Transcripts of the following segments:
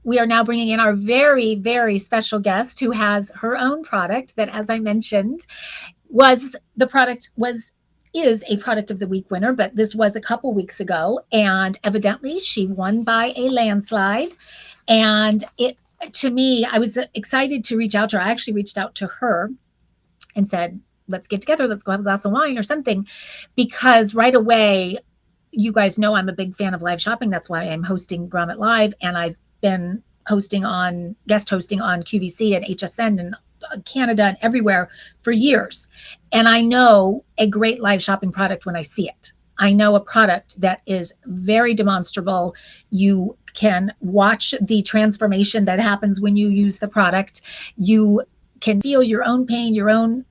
we are now bringing in our very, very special guest who has her own product that, as I mentioned, is a product of the week winner, but this was a couple weeks ago, and evidently she won by a landslide. And it, to me, I was excited to reach out to her. I actually reached out to her and said, let's get together, let's go have a glass of wine or something, because right away, you guys know I'm a big fan of live shopping. That's why I'm hosting Grommet Live, and I've been guest hosting on QVC and HSN and Canada and everywhere for years. And I know a great live shopping product when I see it. I know a product that is very demonstrable. You can watch the transformation that happens when you use the product. You can feel your own pain, your own,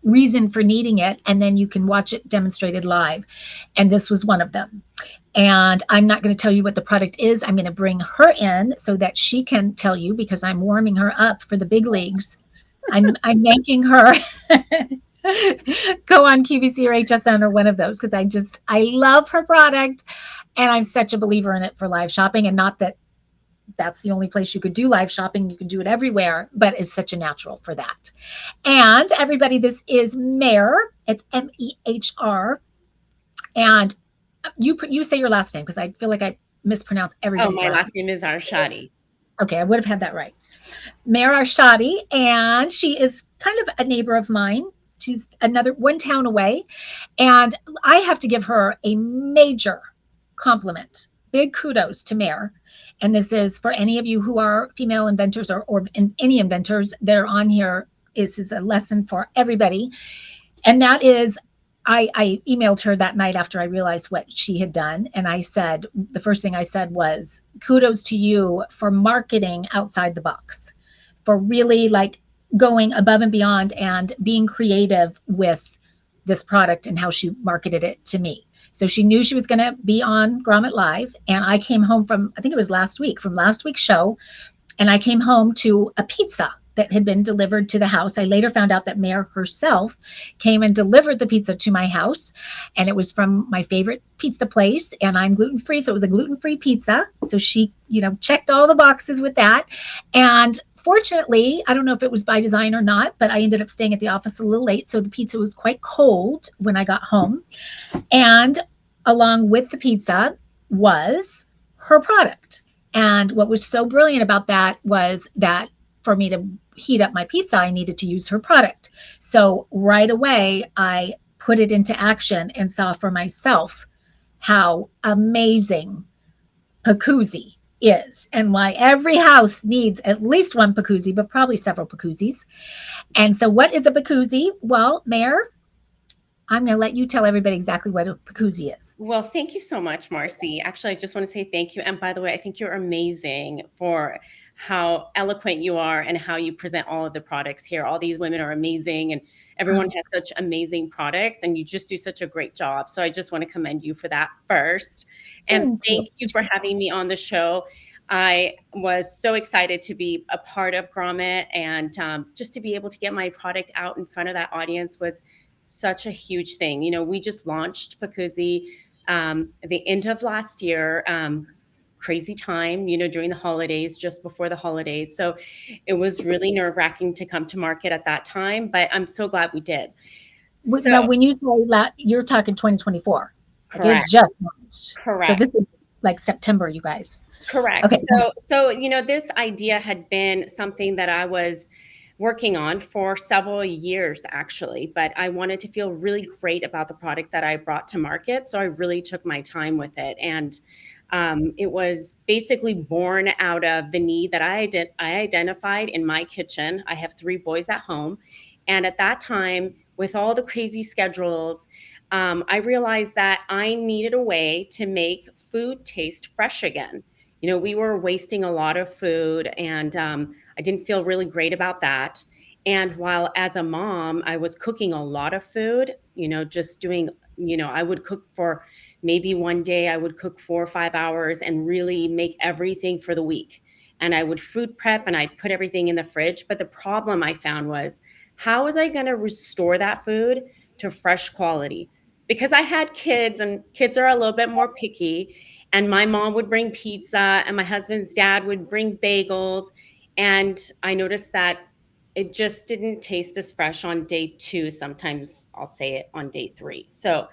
reason for needing it, and then you can watch it demonstrated live. And this was one of them. And I'm not going to tell you what the product is. I'm going to bring her in so that she can tell you, because I'm warming her up for the big leagues. I'm making her go on QVC or HSN or one of those, because I love her product, and I'm such a believer in it for live shopping. And not that that's the only place you could do live shopping. You can do it everywhere, but it's such a natural for that. And everybody, this is Mehr. It's Mehr. And you say your last name, because I feel like I mispronounce everybody's my last name is Arshadi. Okay, I would have had that right. Mehr Arshadi, and she is kind of a neighbor of mine. She's one town away, and I have to give her a major compliment. Big kudos to Mehr. And this is for any of you who are female inventors or any inventors that are on here. This is a lesson for everybody. And that is, I emailed her that night after I realized what she had done. And the first thing I said was, kudos to you for marketing outside the box, for really going above and beyond and being creative with this product and how she marketed it to me. So she knew she was going to be on Grommet Live. And I came home from last week's show. And I came home to a pizza that had been delivered to the house. I later found out that Mehr herself came and delivered the pizza to my house. And it was from my favorite pizza place. And I'm gluten-free. So it was a gluten-free pizza. So she, checked all the boxes with that. And fortunately, I don't know if it was by design or not, but I ended up staying at the office a little late. So the pizza was quite cold when I got home. And along with the pizza was her product. And what was so brilliant about that was that for me to heat up my pizza, I needed to use her product. So right away, I put it into action and saw for myself how amazing Pacuzzi is, and why every house needs at least one Pacuzzi, but probably several Pacuzzis. And so what is a Pacuzzi? Well, Mehr, I'm going to let you tell everybody exactly what a Pacuzzi is. Well, thank you so much, Marcy. Actually, I just want to say thank you. And by the way, I think you're amazing for how eloquent you are and how you present all of the products here. All these women are amazing, and everyone has such amazing products, and you just do such a great job. So I just want to commend you for that first. And thank you for having me on the show. I was so excited to be a part of Grommet, and just to be able to get my product out in front of that audience was such a huge thing. We just launched Pacuzzi at the end of last year. Crazy time, during the holidays, just before the holidays. So it was really nerve-wracking to come to market at that time, but I'm so glad we did. Now, when you say that, you're talking 2024. Correct. It just launched. Correct. So this is like September, you guys. Correct. Okay. So this idea had been something that I was working on for several years, actually, but I wanted to feel really great about the product that I brought to market. So I really took my time with it. And it was basically born out of the need that I identified in my kitchen. I have 3 boys at home. And at that time, with all the crazy schedules, I realized that I needed a way to make food taste fresh again. We were wasting a lot of food, and I didn't feel really great about that. And while as a mom, I was cooking a lot of food, just doing, I would cook for maybe one day I would cook 4 or 5 hours and really make everything for the week. And I would food prep and I'd put everything in the fridge. But the problem I found was, how was I going to restore that food to fresh quality? Because I had kids, and kids are a little bit more picky. And my mom would bring pizza, and my husband's dad would bring bagels. And I noticed that it just didn't taste as fresh on day 2. Sometimes I'll say it on day 3. So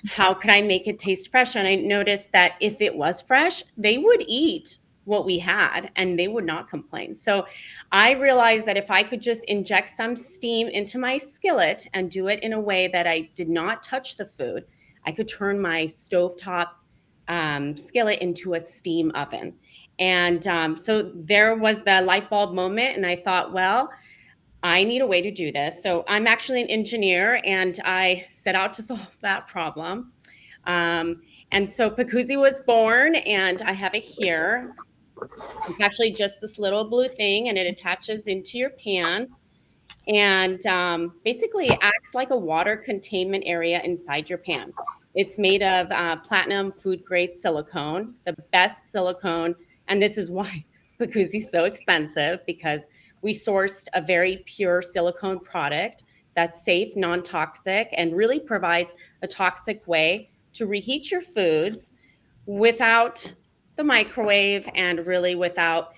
how could I make it taste fresh? And I noticed that if it was fresh, they would eat what we had and they would not complain. So I realized that if I could just inject some steam into my skillet and do it in a way that I did not touch the food, I could turn my stovetop skillet into a steam oven. And so there was the light bulb moment. And I thought, well, I need a way to do this. So I'm actually an engineer, and I set out to solve that problem. And so Pacuzzi was born, and I have it here. It's actually just this little blue thing, and it attaches into your pan, and basically acts like a water containment area inside your pan. It's made of platinum food grade silicone, the best silicone. And this is why Pacuzzi is so expensive, because we sourced a very pure silicone product that's safe, non-toxic, and really provides a toxic way to reheat your foods without the microwave, and really without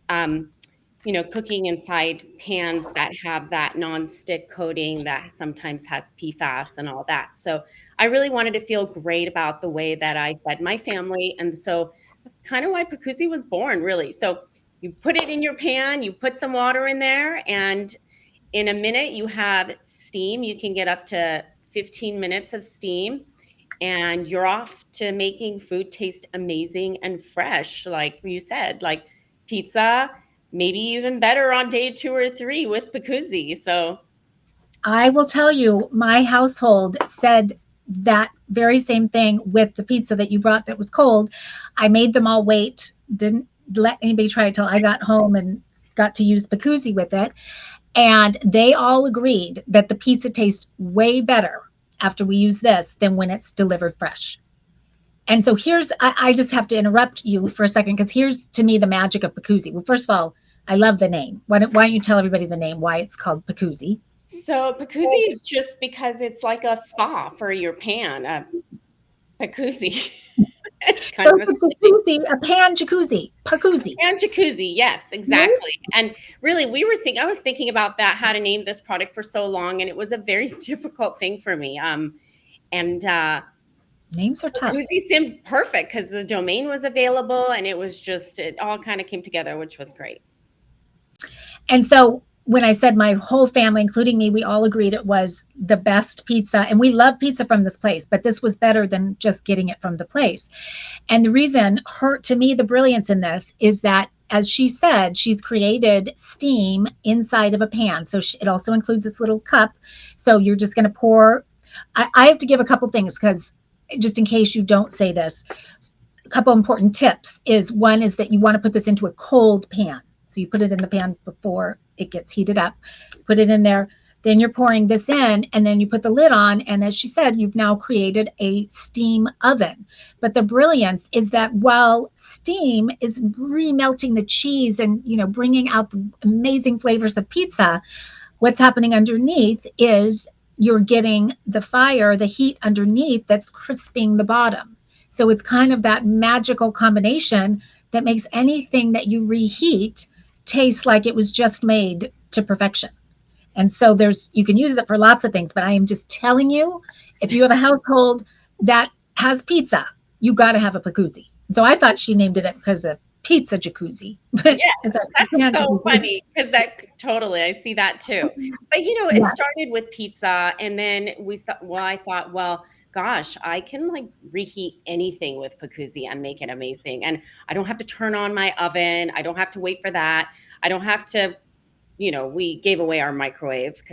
cooking inside pans that have that non-stick coating that sometimes has PFAS and all that. So I really wanted to feel great about the way that I fed my family. And so that's kind of why Pacuzzi was born, really. So you put it in your pan, you put some water in there, and in a minute you have steam. You can get up to 15 minutes of steam, and you're off to making food taste amazing and fresh, like you said, like pizza, maybe even better on day 2 or 3 with Pacuzzi. So I will tell you, my household said that very same thing with the pizza that you brought that was cold. I made them all wait, didn't let anybody try it till I got home and got to use Pacuzzi with it. And they all agreed that the pizza tastes way better after we use this than when it's delivered fresh. And so I just have to interrupt you for a second, because here's to me the magic of Pacuzzi. Well, first of all, I love the name. Why don't you tell everybody the name, why it's called Pacuzzi? So Pacuzzi is just because it's like a spa for your pan. Pacuzzi. It's kind So of a pan jacuzzi, Pacuzzi. And jacuzzi, yes, exactly. And really, I was thinking about that, how to name this product for so long, and it was a very difficult thing for me. And Names are tough. Pacuzzi seemed perfect because the domain was available, and it all kind of came together, which was great. And so when I said my whole family, including me, we all agreed it was the best pizza. And we love pizza from this place, but this was better than just getting it from the place. And the reason, to me, the brilliance in this is that, as she said, she's created steam inside of a pan. So it also includes this little cup. So you're just going to pour. I have to give a couple things, because just in case you don't say this, a couple important tips is, one is that you want to put this into a cold pan. So you put it in the pan before it gets heated up, put it in there, then you're pouring this in, and then you put the lid on. And as she said, you've now created a steam oven. But the brilliance is that while steam is remelting the cheese and, bringing out the amazing flavors of pizza, what's happening underneath is you're getting the fire, the heat underneath that's crisping the bottom. So it's kind of that magical combination that makes anything that you reheat taste like it was just made to perfection. And so you can use it for lots of things, but I am just telling you, if you have a household that has pizza, you got to have a Pacuzzi. So I thought she named it because of pizza jacuzzi. But yes, that's so funny, because I see that too. But it started with pizza, and then I thought, well, gosh, I can reheat anything with Pacuzzi and make it amazing. And I don't have to turn on my oven. I don't have to wait for that. I don't have to, we gave away our microwave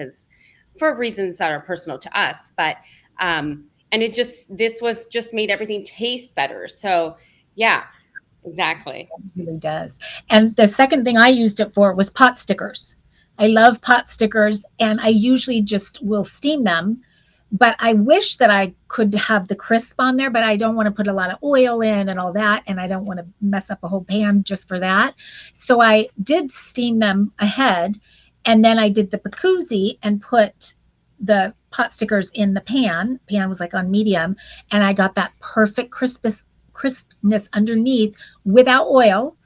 for reasons that are personal to us. But, and this was just made everything taste better. So yeah, exactly. It really does. And the second thing I used it for was pot stickers. I love pot stickers, and I usually just will steam them. But I wish that I could have the crisp on there, but I don't want to put a lot of oil in and all that. And I don't want to mess up a whole pan just for that. So I did steam them ahead. And then I did the Pacuzzi and put the pot stickers in the pan. Pan was on medium. And I got that perfect crispness underneath without oil,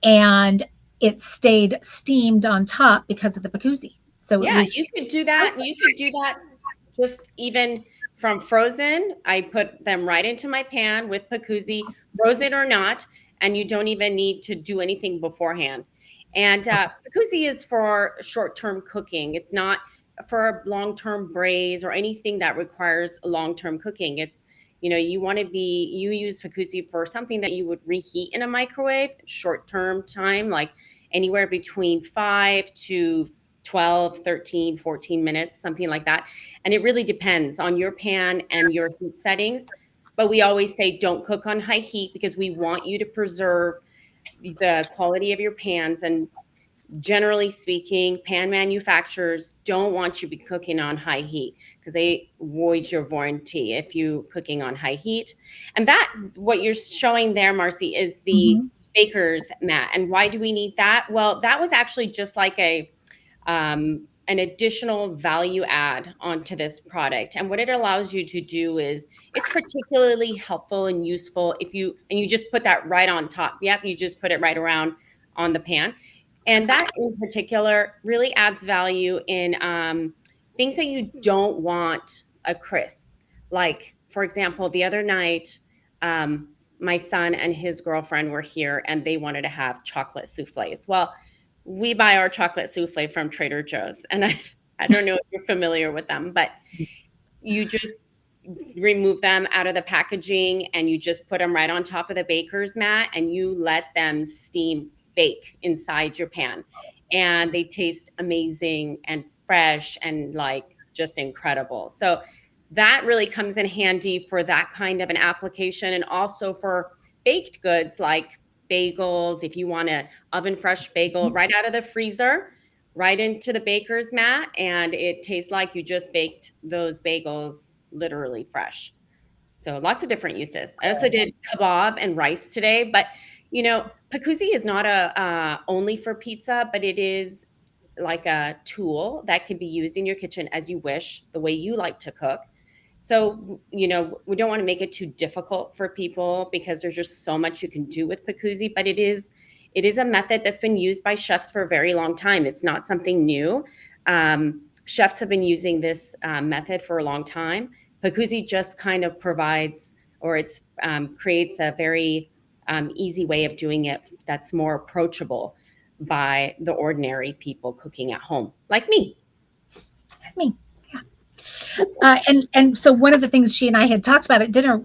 and it stayed steamed on top because of the Pacuzzi. So it Yeah, was you could do that. perfect. You could do that just even from frozen. I put them right into my pan with Pacuzzi, frozen or not, and you don't even need to do anything beforehand. And Pacuzzi is for short-term cooking. It's not for long-term braise or anything that requires long-term cooking. It's, you use Pacuzzi for something that you would reheat in a microwave, short-term time, like anywhere between 5 to 12, 13, 14 minutes, something like that. And it really depends on your pan and your heat settings. But we always say don't cook on high heat because we want you to preserve the quality of your pans. And generally speaking, pan manufacturers don't want you to be cooking on high heat because they void your warranty if you cooking on high heat. And that, what you're showing there, Marcy, is the Mhm. baker's mat. And why do we need that? Well, that was actually just like an additional value add onto this product. And what it allows you to do is it's particularly helpful and useful if you just put that right on top. Yep, you just put it right around on the pan. And that in particular really adds value in things that you don't want a crisp. Like, for example, the other night, my son and his girlfriend were here and they wanted to have chocolate souffles. Well, we buy our chocolate souffle from Trader Joe's. And I don't know if you're familiar with them, but you just remove them out of the packaging and you just put them right on top of the baker's mat and you let them steam bake inside your pan. And they taste amazing and fresh and like just incredible. So that really comes in handy for that kind of an application, and also for baked goods like bagels. If you want a oven fresh bagel right out of the freezer, right into the baker's mat, and it tastes like you just baked those bagels literally fresh. So lots of different uses. I also did kebab and rice today, but Pacuzzi is not a only for pizza, but it is like a tool that can be used in your kitchen as you wish, the way you like to cook. So, we don't want to make it too difficult for people because there's just so much you can do with Pacuzzi, but it is a method that's been used by chefs for a very long time. It's not something new. Chefs have been using this method for a long time. Pacuzzi just kind of provides, or it's creates a very easy way of doing it that's more approachable by the ordinary people cooking at home, like me. Me. Yeah. And so one of the things she and I had talked about at dinner,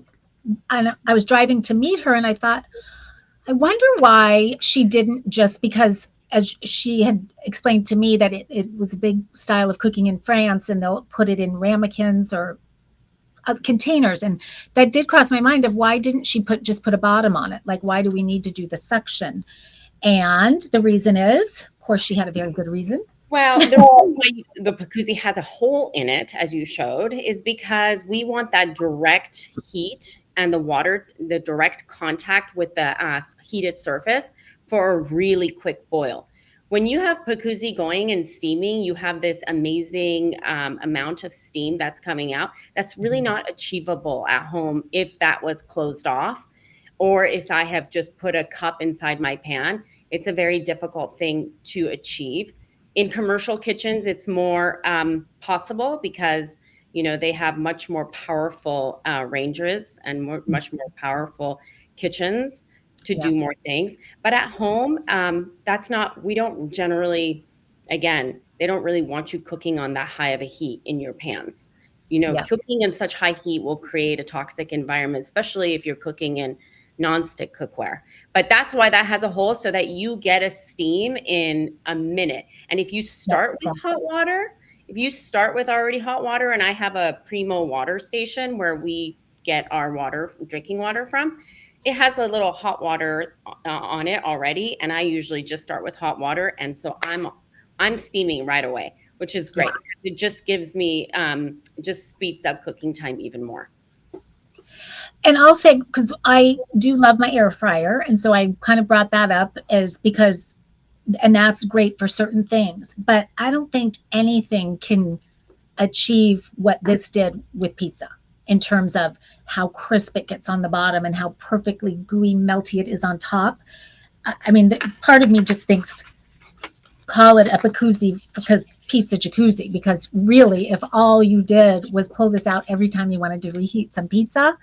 and I was driving to meet her, and I thought, I wonder why she didn't just, because as she had explained to me that it was a big style of cooking in France and they'll put it in ramekins or containers. And that did cross my mind of why didn't she just put a bottom on it? Like, why do we need to do the suction? And the reason is, of course, she had a very good reason. Well, the reason why the Pacuzzi has a hole in it, as you showed, is because we want that direct heat and the direct contact with the heated surface for a really quick boil. When you have Pacuzzi going and steaming, you have this amazing amount of steam that's coming out. That's really not achievable at home if that was closed off, or if I have just put a cup inside my pan. It's a very difficult thing to achieve. In commercial kitchens, it's more possible because they have much more powerful ranges and much more powerful kitchens to Yeah. do more things. But at home, that's not. We don't generally. Again, they don't really want you cooking on that high of a heat in your pans. Yeah. Cooking in such high heat will create a toxic environment, especially if you're cooking in nonstick cookware. But that's why that has a hole, so that you get a steam in a minute. And if you start with hot water, if you start with already hot water, and I have a Primo water station where we get our drinking water from, it has a little hot water on it already, and I usually just start with hot water, and so I'm steaming right away, which is great. It just gives me it just speeds up cooking time even more. And I'll say, because I do love my air fryer, and so I kind of brought that up as because, and that's great for certain things, but I don't think anything can achieve what this did with pizza. in terms of how crisp it gets on the bottom and how perfectly gooey, melty it is on top. I mean, part of me just thinks call it a Pacuzzi because pizza jacuzzi, because really, if all you did was pull this out every time you wanted to reheat some pizza,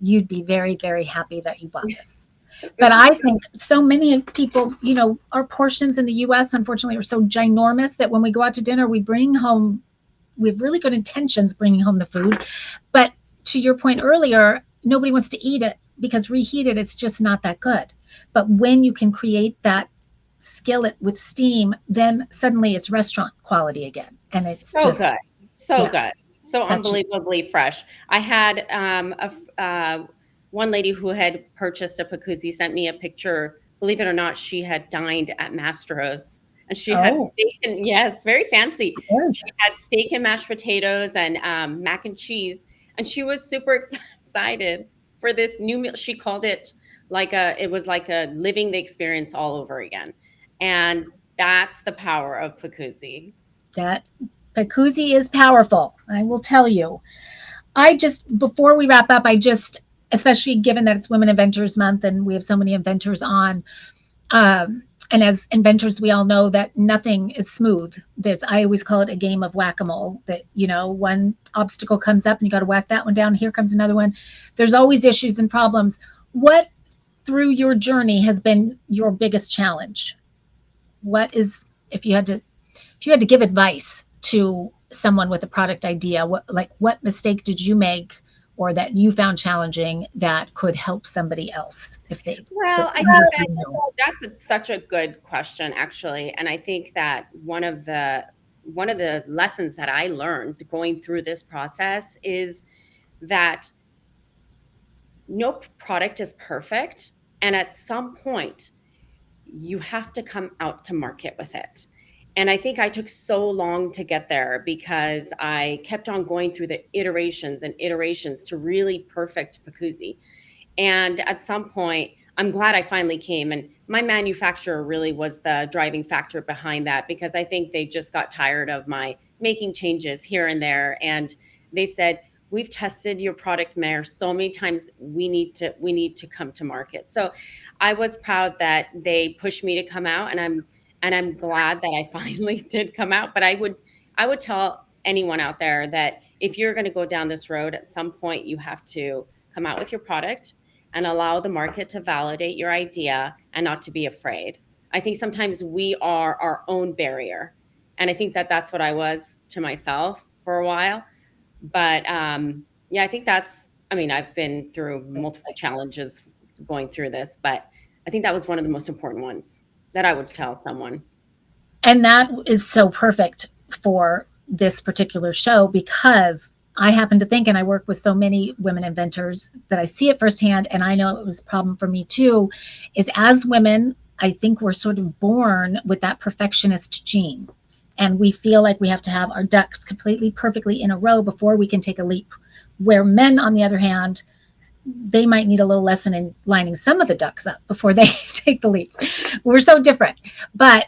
you'd be very, very happy that you bought this. But I think so many people, our portions in the US, unfortunately, are so ginormous that when we go out to dinner, we have really good intentions bringing home the food. But to your point earlier, nobody wants to eat it because reheated, it's just not that good. But when you can create that skillet with steam, then suddenly it's restaurant quality again. And it's So just, good. So yes, good. So such a, unbelievably fresh. I had one lady who had purchased a Pacuzzi sent me a picture. Believe it or not, she had dined at Mastro's and she had oh, steak and yes, very fancy. good. She had steak and mashed potatoes and mac and cheese, and she was super excited for this new meal. She called it it was like a living the experience all over again, and that's the power of Pacuzzi. That Pacuzzi is powerful. I will tell you. Before we wrap up, especially given that it's Women Inventors Month and we have so many inventors on, and as inventors, we all know that nothing is smooth. I always call it a game of whack-a-mole, that, one obstacle comes up and you got to whack that one down. Here comes another one. There's always issues and problems. What through your journey has been your biggest challenge? What is, if you had to give advice to someone with a product idea, what mistake did you make or that you found challenging that could help somebody else if they Well, I think that such a good question, actually, and I think that one of the lessons that I learned going through this process is that no product is perfect, and at some point, you have to come out to market with it. And I think I took so long to get there because I kept on going through the iterations and iterations to really perfect Pacuzzi. And at some point, I'm glad I finally came. And my manufacturer really was the driving factor behind that because I think they just got tired of my making changes here and there. And they said, we've tested your product, Mehr, so many times. We need to come to market. So I was proud that they pushed me to come out, and I'm glad that I finally did come out. But I would tell anyone out there that if you're going to go down this road, at some point you have to come out with your product and allow the market to validate your idea and not to be afraid. I think sometimes we are our own barrier. And I think that that's what I was to myself for a while. But yeah, I think I mean, I've been through multiple challenges going through this, but I think that was one of the most important ones that I would tell someone. And that is so perfect for this particular show because I happen to think, and I work with so many women inventors that I see it firsthand, and I know it was a problem for me too, is as women, I think we're sort of born with that perfectionist gene. And we feel like we have to have our ducks completely perfectly in a row before we can take a leap. Where men, on the other hand, they might need a little lesson in lining some of the ducks up before they take the leap. We're so different. But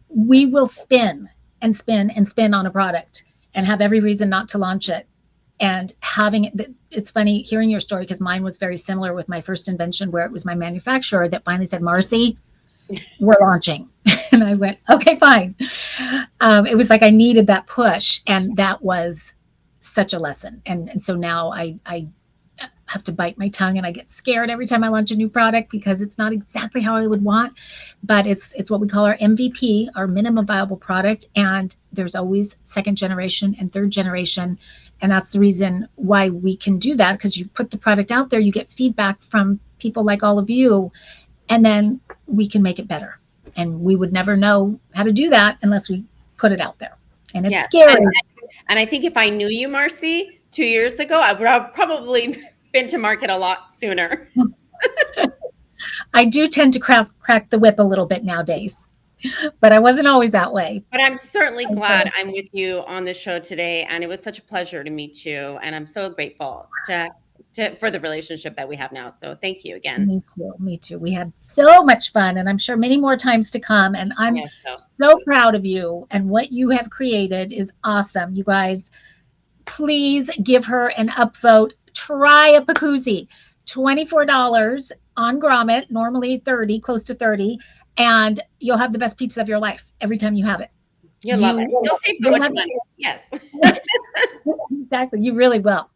we will spin and spin and spin on a product and have every reason not to launch it. And it's funny hearing your story because mine was very similar with my first invention where it was my manufacturer that finally said, Marcy, we're launching. And I went, okay, fine. It was like I needed that push. And that was such a lesson. And so now I have to bite my tongue and I get scared every time I launch a new product because it's not exactly how I would want, but it's what we call our MVP, our minimum viable product. And there's always second generation and third generation. And that's the reason why we can do that, because you put the product out there, you get feedback from people like all of you, and then we can make it better. And we would never know how to do that unless we put it out there. And it's Yes. scary. And I think if I knew you, Marcy, 2 years ago, I would have probably been to market a lot sooner. I do tend to crack the whip a little bit nowadays, but I wasn't always that way. But I'm certainly glad I'm with you on the show today, and it was such a pleasure to meet you, and I'm so grateful for the relationship that we have now. So thank you again. Me too. We had so much fun, and I'm sure many more times to come. And I'm so proud of you, and what you have created is awesome. You guys, please give her an upvote. Try a Pacuzzi. $24 on grommet, normally 30, close to 30, and you'll have the best pizza of your life every time you have it. You'll love it. You'll save so much money. Yes. Exactly. You really will.